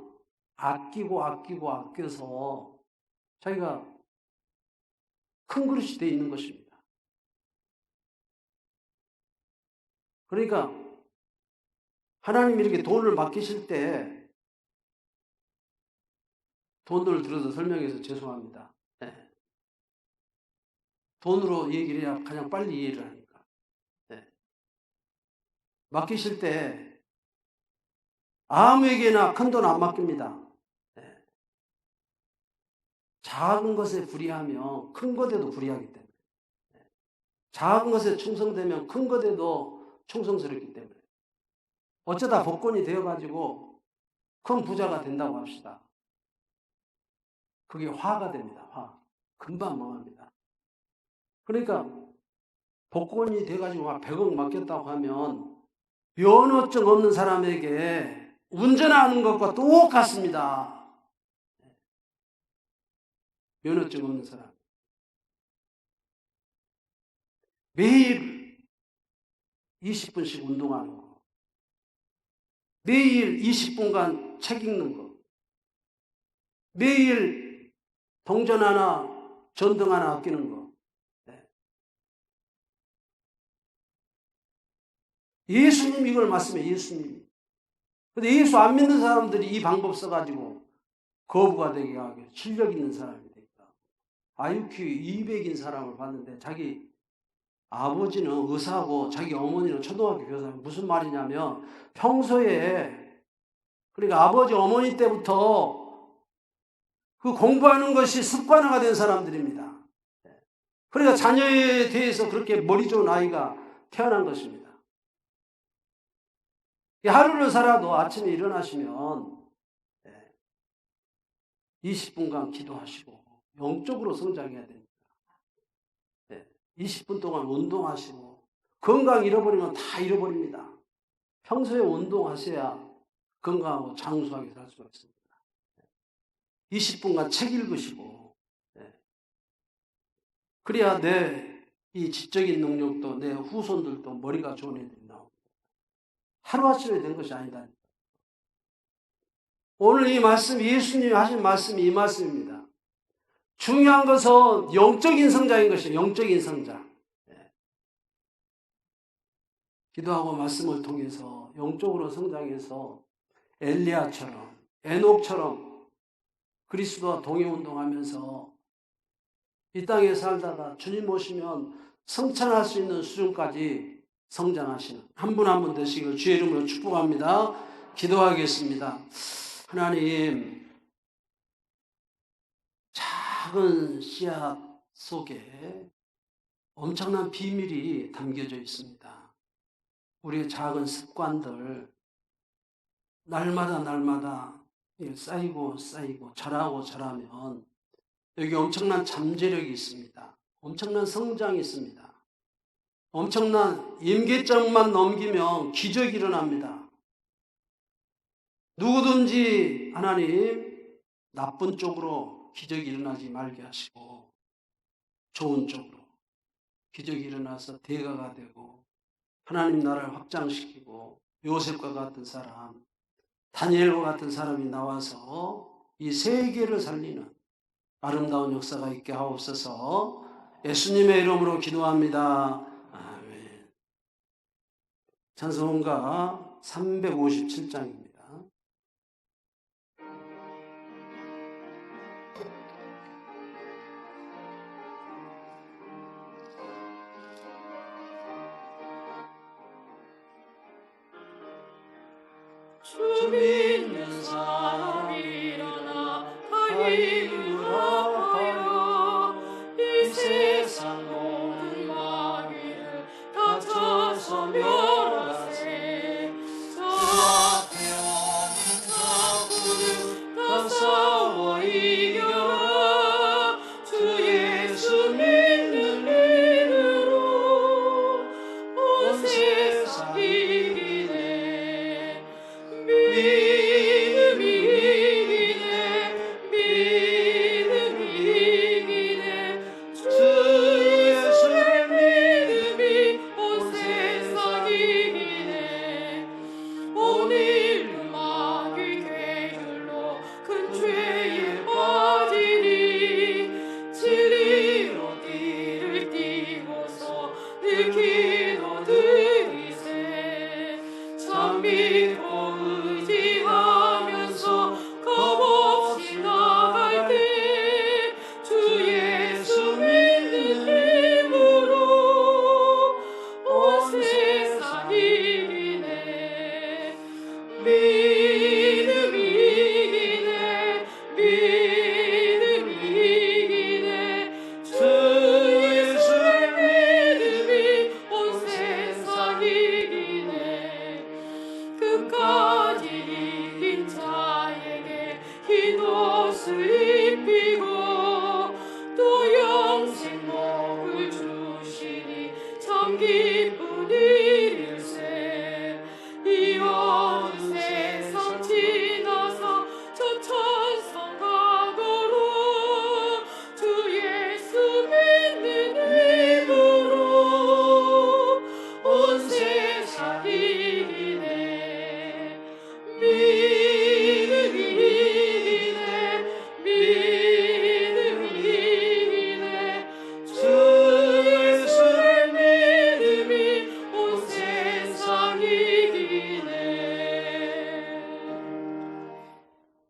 아껴서 자기가 큰 그릇이 돼 있는 것입니다. 그러니까 하나님이 이렇게 돈을 맡기실 때, 돈을 들어서 설명해서 죄송합니다. 돈으로 얘기를 해야 그냥 빨리 이해를 하니까. 맡기실 때 아무에게나 큰 돈 안 맡깁니다. 작은 것에 불의하면 큰 것에도 불의하기 때문에, 작은 것에 충성되면 큰 것에도 충성스럽기 때문에, 어쩌다 복권이 되어가지고 큰 부자가 된다고 합시다. 그게 화가 됩니다. 화. 금방 망합니다. 그러니까 복권이 돼가지고 100억 맡겼다고 하면 면허증 없는 사람에게 운전하는 것과 똑같습니다. 면허증 없는 사람. 매일 20분씩 운동하는 거. 매일 20분간 책 읽는 거. 매일 동전 하나, 전등 하나 아끼는 거. 예수님 이걸 말씀해, 예수님. 근데 예수 안 믿는 사람들이 이 방법 써가지고 거부가 되게 하게, 실력 있는 사람이 되니까. IQ 200인 사람을 봤는데 자기 아버지는 의사고 자기 어머니는 초등학교 교사예요. 무슨 말이냐면 평소에, 그러니까 아버지 어머니 때부터 그 공부하는 것이 습관화가 된 사람들입니다. 그러니까 자녀에 대해서 그렇게 머리 좋은 아이가 태어난 것입니다. 하루를 살아도 아침에 일어나시면 20분간 기도하시고 영적으로 성장해야 됩니다. 20분 동안 운동하시고, 건강 잃어버리면 다 잃어버립니다. 평소에 운동하셔야 건강하고 장수하게 살 수가 있습니다. 20분간 책 읽으시고, 그래야 내 이 지적인 능력도, 내 후손들도 머리가 좋은 애들이 나옵니다. 하루아침에 된 것이 아니다. 오늘 이 말씀, 예수님이 하신 말씀이 이 말씀입니다. 중요한 것은 영적인 성장인 것이에요. 영적인 성장. 기도하고 말씀을 통해서 영적으로 성장해서 엘리야처럼, 에녹처럼 그리스도와 동행운동하면서 이 땅에 살다가 주님 오시면 성찬할 수 있는 수준까지 성장하시는 한 분 한 분 되시길 주의 이름으로 축복합니다. 기도하겠습니다. 하나님, 작은 씨앗 속에 엄청난 비밀이 담겨져 있습니다. 우리의 작은 습관들, 날마다 쌓이고 자라면 여기 엄청난 잠재력이 있습니다. 엄청난 성장이 있습니다. 엄청난 임계점만 넘기면 기적이 일어납니다. 누구든지 하나님 나쁜 쪽으로 기적이 일어나지 말게 하시고 좋은 쪽으로 기적이 일어나서 대가가 되고 하나님 나라를 확장시키고 요셉과 같은 사람, 다니엘과 같은 사람이 나와서 이 세계를 살리는 아름다운 역사가 있게 하옵소서. 예수님의 이름으로 기도합니다. 아멘. 찬송가 357장입니다. 주 믿는 사람 일어나 힘을 합하여 이 세상 모든 마귀를 다쳐서 멸하세. 저 앞에 오는 적군을 다 싸워 이겨라. 주 예수 믿는 믿음으로 온 세상 이기네. 믿음이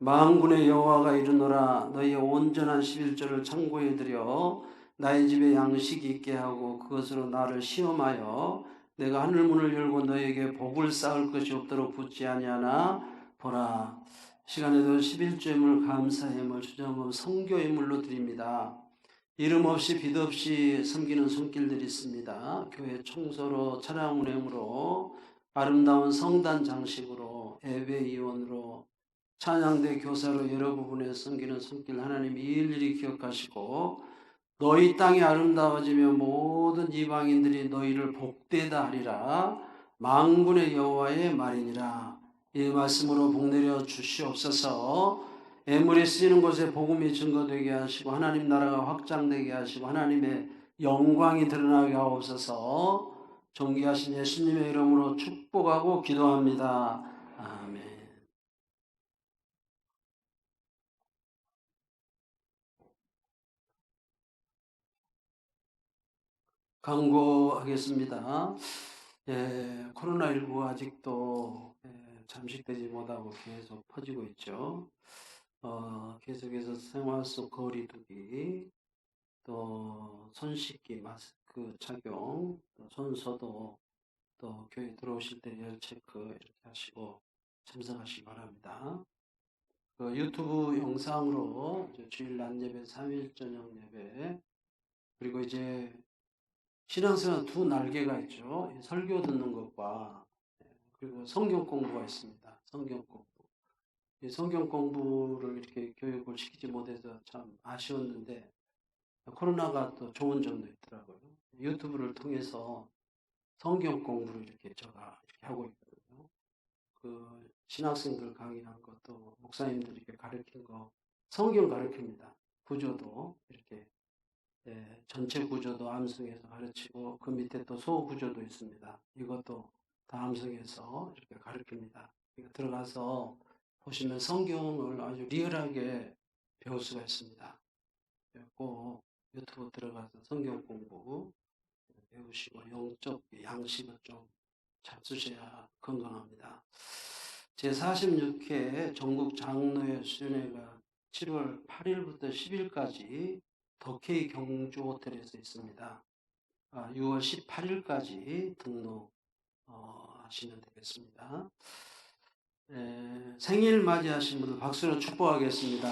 만군의 여호와가 이르노라 너희의 온전한 11조를 창고에 들여 나의 집에 양식이 있게 하고 그것으로 나를 시험하여 내가 하늘문을 열고 너희에게 복을 쌓을 것이 없도록 붙지 아니하나 보라. 시간에도 11조임을 감사임을 주장하면 성교의물로 드립니다. 이름 없이 빛 없이 섬기는 손길들이 있습니다. 교회 청소로 찬양 운행으로 아름다운 성단 장식으로 예배위원으로 찬양대 교사로 여러 부분에 섬기는 손길 하나님 일일이 기억하시고 너희 땅이 아름다워지며 모든 이방인들이 너희를 복되다 하리라. 만군의 여호와의 말이니라. 이 말씀으로 복내려 주시옵소서. 애물이 쓰이는 곳에 복음이 증거되게 하시고 하나님 나라가 확장되게 하시고 하나님의 영광이 드러나게 하옵소서. 존귀하신 예수님의 이름으로 축복하고 기도합니다. 아멘. 광고하겠습니다. 코로나19 아직도 잠식되지 못하고 계속 퍼지고 있죠. 계속해서 생활 속 거리두기, 또 손 씻기, 마스크 착용, 또 손 소독, 또 교회 들어오실 때 열 체크 이렇게 하시고 참석하시기 바랍니다. 유튜브 영상으로 주일 낮 예배, 3일 저녁 예배, 그리고 이제 신앙생활 두 날개가 있죠. 설교 듣는 것과 그리고 성경 공부가 있습니다. 성경 공부. 이 성경 공부를 이렇게 교육을 시키지 못해서 참 아쉬웠는데 코로나가 또 좋은 점도 있더라고요. 유튜브를 통해서 성경 공부를 이렇게 제가 이렇게 하고 있거든요. 그 신학생들 강의한 것도 목사님들이 이렇게 가르친 거 성경 가르칩니다. 구조도 이렇게 전체 구조도 암송해서 가르치고 그 밑에 또 소구조도 있습니다. 이것도 다 암송해서 이렇게 가르칩니다. 들어가서 보시면 성경을 아주 리얼하게 배울 수가 있습니다. 꼭 유튜브 들어가서 성경 공부 배우시고 영적 양식을 좀 잡수셔야 건강합니다. 제46회 전국 장로회 수련회가 7월 8일부터 10일까지 더케이 경주 호텔에서 있습니다. 6월 18일까지 등록하시면 되겠습니다. 생일 맞이하신 분들 박수로 축복하겠습니다.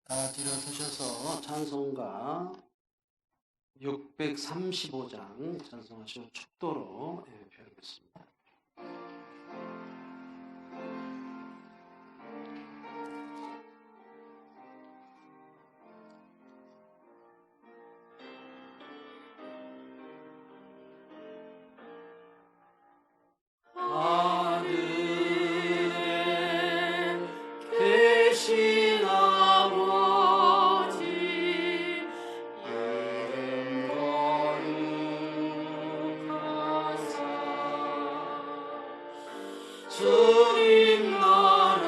다 같이 일어서셔서 찬송가 635장 찬송하시고 축도로 예배하겠습니다. 주님 나라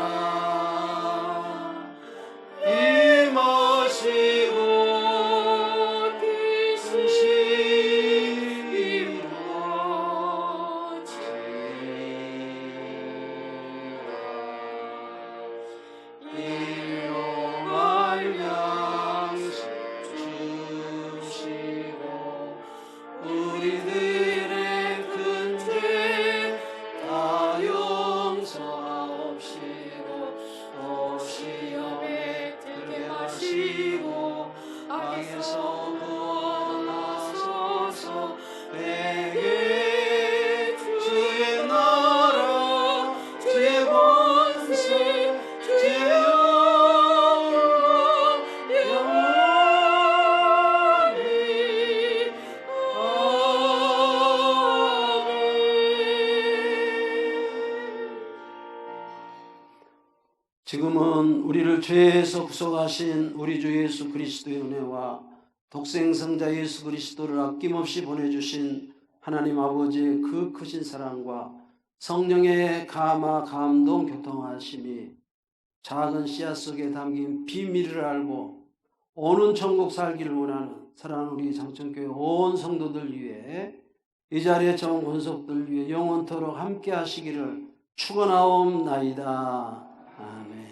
임하시고 뜻이 일용할 양식 주시고 우리들의 큰 죄 다 용서하옵시고 또 시험에 들게 하시고 악에서 구원하소서. 내게 주의 나라 주의 권세 주의 영광 영원히 지금은 우리를 죄에서 구속하신 우리 주 예수 그리스도의 은혜와 독생성자 예수 그리스도를 아낌없이 보내주신 하나님 아버지의 그 크신 사랑과 성령의 감화 감동 교통하심이 작은 씨앗 속에 담긴 비밀을 알고 오는 천국 살기를 원하는 사랑하는 우리 장천교회 온 성도들 위해 이 자리에 전 권속들 위해 영원토록 함께 하시기를 축원하옵나이다. 아멘.